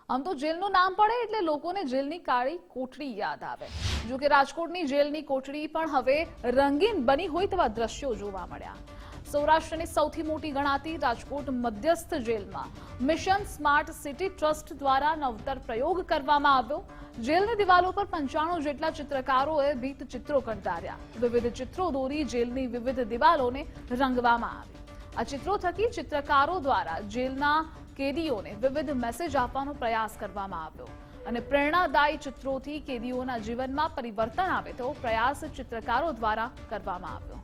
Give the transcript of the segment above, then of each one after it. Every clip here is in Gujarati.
આમ તો જેલનું નામ પડે એટલે લોકોને જેલની કાળી કોટડી યાદ આવે। જો કે રાજકોટની જેલની કોટડી પણ હવે રંગીન બની હોય તેવા દ્રશ્યો જોવા મળ્યા। સૌરાષ્ટ્રની સૌથી મોટી ગણાતી રાજકોટ મધ્યસ્થ જેલમાં મિશન સ્માર્ટ સિટી ટ્રસ્ટ દ્વારા નવતર પ્રયોગ કરવામાં આવ્યો। જેલની દિવાલો પર 95 જેટલા ચિત્રકારોએ ભીત ચિત્રો કંડાર્યા। વિવિધ ચિત્રો દોરી જેલની વિવિધ દિવાલોને રંગવામાં આવી। આ ચિત્રો થકી ચિત્રકારો દ્વારા જેલના કેદીઓને વિવિધ મેસેજ આપવાનો પ્રયાસ કરવામાં આવ્યો અને પ્રેરણાદાયી ચિત્રોથી કેદીઓના જીવનમાં પરિવર્તન આવે તો પ્રયાસ ચિત્રકારો દ્વારા કરવામાં આવ્યો।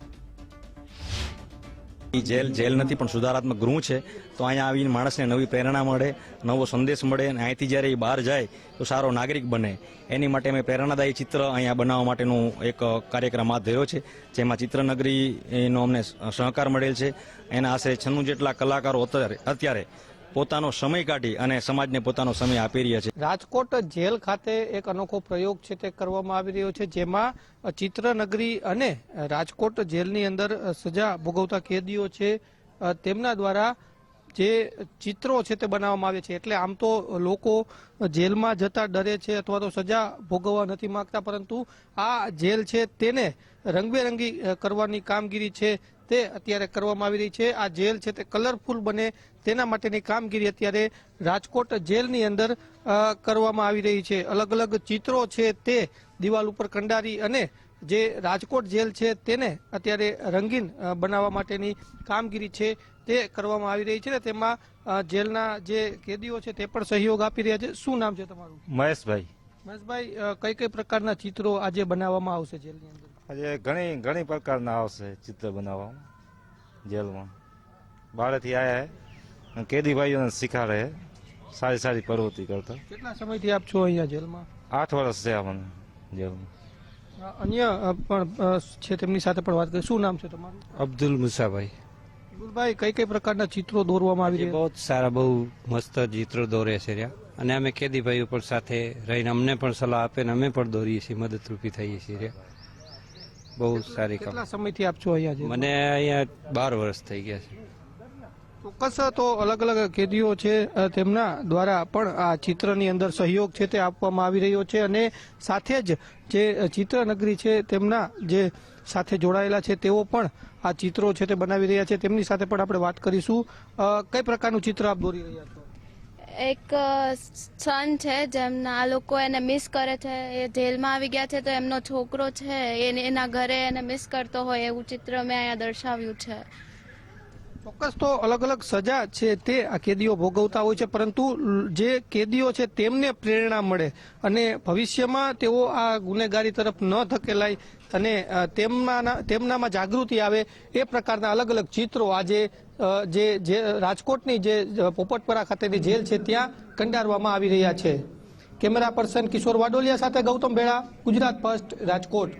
જેલ નથી પણ સુધારાત્મક ગૃહ છે, તો અહીંયા આવીને માણસને નવી પ્રેરણા મળે, નવો સંદેશ મળે અને અહીંથી જ્યારે એ બહાર જાય તો સારો નાગરિક બને। એની માટે અમે પ્રેરણાદાયી ચિત્ર અહીંયા બનાવવા માટેનું એક કાર્યક્રમ હાથ ધર્યો છે, જેમાં ચિત્રનગરીનો અમને સહકાર મળેલ છે। એના આશરે 96 જેટલા કલાકારો અત્યારે પોતાનો સમય કાઢી અને સમાજને પોતાનો સમય આપી રહ્યા છે। રાજકોટ જેલ ખાતે એક અનોખો પ્રયોગ છે તે કરવામાં આવી રહ્યો છે, જેમાં ચિત્રનગરી અને રાજકોટ જેલની અંદર સજા ભોગવતા કેદીઓ છે તેમના દ્વારા જે ચિત્રો છે તે બનાવવામાં આવે છે। એટલે આમ તો લોકો જેલમાં જતા ડરે છે અથવા તો સજા ભોગવવા નથી માંગતા, પરંતુ આ જેલ છે તેને રંગબેરંગી કરવાની કામગીરી છે તે અત્યારે કરવામાં આવી રહી છે। આ જેલ છે તે કલરફુલ બને તેના માટેની કામગીરી અત્યારે રાજકોટ જેલની અંદર કરવામાં આવી રહી છે। અલગ અલગ ચિત્રો છે તે દિવાલ ઉપર કંડારી અને જે રાજકોટ જેલ છે તેને અત્યારે રંગીન બનાવવા માટેની કામગીરી છે તે કરવામાં આવી રહી છે ને તેમાં જેલના જે કેદીઓ છે તે પણ સહયોગ આપી રહ્યા છે। શું નામ છે તમારું? મહેશભાઈ। મહેશભાઈ, કઈ કઈ પ્રકારના ચિત્રો આજે બનાવવામાં આવશે જેલની અંદર? આજે ઘણી પ્રકારના આવશે ચિત્ર બનાવવામાં જેલમાં। બહારથી આવ્યા હે, કેદી ભાઈઓને શીખાડે સારી પ્રવૃત્તિ કરતા। કેટલા સમયથી આપ છો અહીંયા જેલમાં? 8 વર્ષ છે આપણને જેલમાં। અન્ય પણ છે તેમની સાથે પણ વાત કરીએ। શું નામ છે તમારું? અબ્દુલ મુસાભાઈ। અબ્દુલભાઈ, કઈ કઈ પ્રકારના ચિત્રો દોરવામાં આવી રહ્યા? બહુ સારા, બહુ મસ્ત ચિત્રો દોરે છે રહ્યા અને અમે કેદી ભાઈઓ પણ સાથે રહીને અમને પણ સલાહ આપે ને અમે પણ દોરીએ છીએ, મદદરૂપી થઈએ છીએ રહ્યા। બહુ સારી કામ। કેટલા સમયથી આપ છો અહીંયા? મને અહીંયા 12 વર્ષ થઈ ગયા છે। ચોક્કસ, તો અલગ અલગ કેદીઓ છે તેમના દ્વારા પણ આ ચિત્રની અંદર સહયોગ છે તે આપવામાં આવી રહ્યો છે અને સાથે જ જે ચિત્રનગરી છે તેમના જે સાથે જોડાયેલા છે તેઓ પણ આ ચિત્રો છે તે બનાવી રહ્યા છે। તેમની સાથે પણ આપણે વાત કરીશું। કઈ પ્રકારનું ચિત્ર આપ દોરી રહ્યા છો? એક સન છે જેમના આ લોકો એને મિસ કરે છે, એ જેલમાં આવી ગયા છે તો એમનો છોકરો છે એના ઘરે એને મિસ કરતો હોય એવું ચિત્ર મેં અહીંયા દર્શાવ્યું છે। ચોક્કસ, તો અલગ અલગ સજા છે તે આ કેદીઓ ભોગવતા હોય છે, પરંતુ જે કેદીઓ છે તેમને પ્રેરણા મળે અને ભવિષ્યમાં તેઓ આ ગુનેગારી તરફ ન ધકેલાય અને તેમનામાં જાગૃતિ આવે એ પ્રકારના અલગ અલગ ચિત્રો આજે જે રાજકોટની જે પોપટપરા ખાતેની જેલ છે ત્યાં કંડારવામાં આવી રહ્યા છે। કેમેરા પર્સન કિશોર વાડોલિયા સાથે ગૌતમ ભેળા, ગુજરાત ફર્સ્ટ, રાજકોટ।